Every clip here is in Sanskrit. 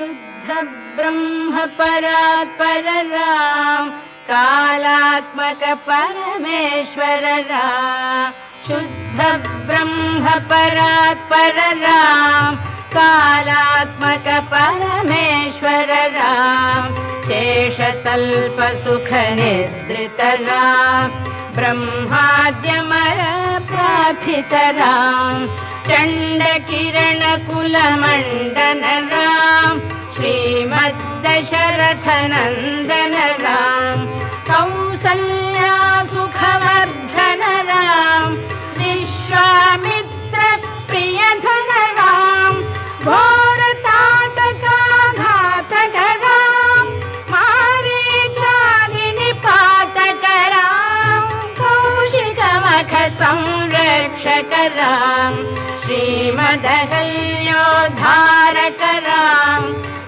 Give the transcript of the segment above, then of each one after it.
शुद्ध ब्रह्म परात्पर राम कालात्मक परमेश्वर राम शुद्ध ब्रह्म परात्पर राम कालात्मक परमेश्वर राम शेषतल्प सुख निद्रित राम ब्रह्माद्यमर प्रार्थित राम चंड किरण कुल मंडन राम श्रीमद्दशरथ नंदन राम कौसल्या सुखवर्धन राम विश्वामित्र प्रियधन राम घोरताटकाघातक राम मारीचादि निपातक राम कौशिकमख संरक्षक राम श्रीमदहल्योद्धारक राम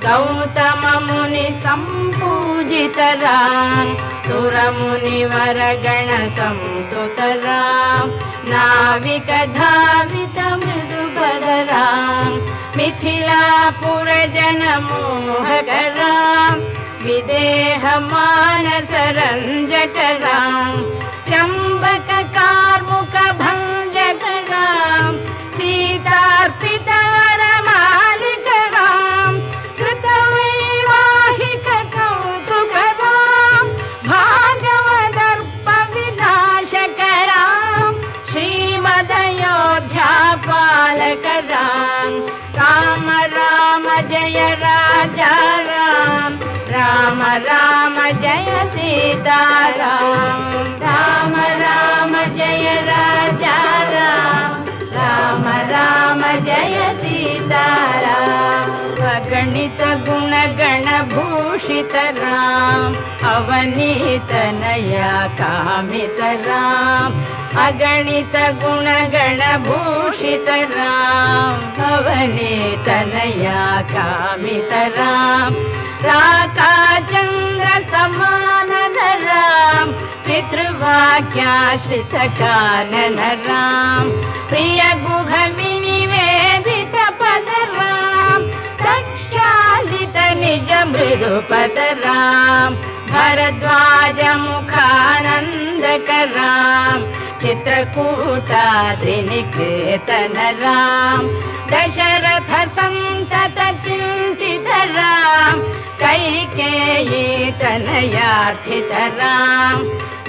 गौतम मुनि संपूजित राम सुरमुनिवर गण संस्तुत राम नाविक धावित मृदुपद राम मिथिलापुर जन मोहक राम विदेह मानस रंजक राम त्र्यंबक कार्मुक भंजक राम सीतार्पित वरमालिक राम कृतवैवाहिक कौतुक राम भागवदर्प विनाशक राम श्रीमदयोध्या पालक राम राम राम जय राजा राम राम राम जय सीताराम राम राम जय राजा राम राम राम जय सीताराम अगणित गुण गण भूषित राम अवनीत नया कामित राम अगणित गुण गण भूषित राम अवनीत नया कामित राम राका चंद्र समान राम पितृवाक्याश्रित कानन राम प्रिय गुह विनिवेदित पद राम प्रक्षालित निज मृदुपद राम भरद्वाज मुखानंदक राम चित्रकूटाद्रिनिकेतन राम दशरथ संतत चिंतित राम कैकेयी तनयार्थित राम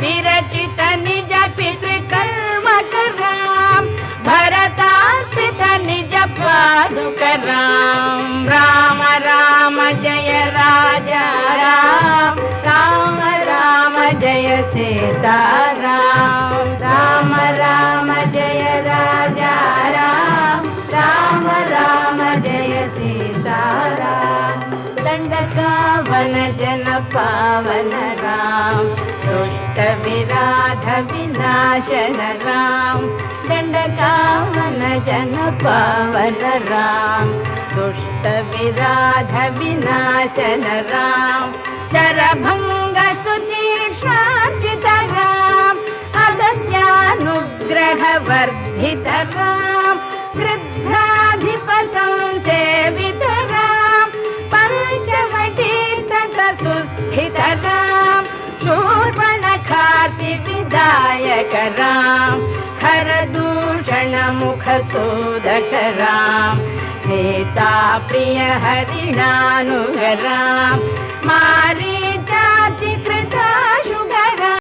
विरचित निज पितृकर्मक राम भरतार्पित निज पादुक राम राम राम जय राजा राम राम राम जय सीताराम राम राम जय राजा राम राम राम जय सीताराम दंडकावन जन पावन राम दुष्ट विराध विनाशन राम दंडकावन जन पावन राम दुष्ट विराध विनाशन राम शरभंग सुतीक्षाचित राम अगस्त्यानुग्रह वर्धित राम गृध्राधिप संसेवित राम पंचवटी तट सुस्थित राम शूर्पणखाति विदायक राम खरदूषण मुख शोधक राम सीता प्रिय हरिणानुग राम